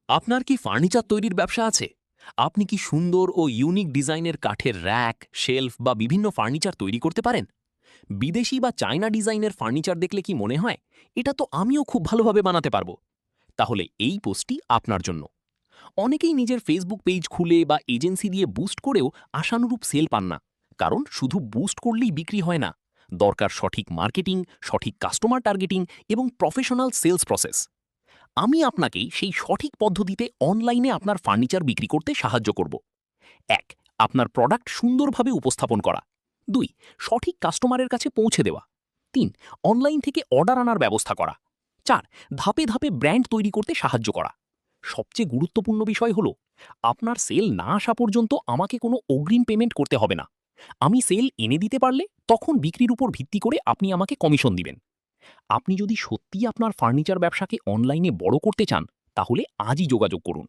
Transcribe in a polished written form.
আপনার কি ফার্নিচার তৈরির ব্যবসা আছে? আপনি কি সুন্দর ও ইউনিক ডিজাইনের কাঠের র‍্যাক, শেলফ বা বিভিন্ন ফার্নিচার তৈরি করতে পারেন? বিদেশি বা চায়না ডিজাইনের ফার্নিচার দেখলে কি মনে হয়, এটা তো আমিও খুব ভালোভাবে বানাতে পারবো? তাহলে এই পোস্টটি আপনার জন্য। অনেকেই নিজের ফেসবুক পেজ খুলে বা এজেন্সি দিয়ে বুস্ট করেও আশানুরূপ সেল পান না। কারণ শুধু বুস্ট করলেই বিক্রি হয় না। দরকার সঠিক মার্কেটিং, সঠিক কাস্টমার টার্গেটিং এবং প্রফেশনাল সেলস প্রসেস। আমি আপনাকে সেই সঠিক পদ্ধতিতে অনলাইনে আপনার ফার্নিচার বিক্রি করতে সাহায্য করব। ১. আপনার প্রোডাক্ট সুন্দরভাবে উপস্থাপন করা। ২. সঠিক কাস্টমারের কাছে পৌঁছে দেওয়া। ৩. অনলাইন থেকে অর্ডার আনার ব্যবস্থা করা। ৪. ধাপে ধাপে ব্র্যান্ড তৈরি করতে সাহায্য করা। সবচেয়ে গুরুত্বপূর্ণ বিষয় হল, আপনার সেল না আসা পর্যন্ত আমাকে কোনো অগ্রিম পেমেন্ট করতে হবে না। আমি সেল এনে দিতে পারলে তখন বিক্রির উপর ভিত্তি করে আপনি আমাকে কমিশন দিবেন। আপনি যদি সত্যিই আপনার ফার্নিচার ব্যবসাকে অনলাইনে বড় করতে চান, তাহলে আজই যোগাযোগ করুন।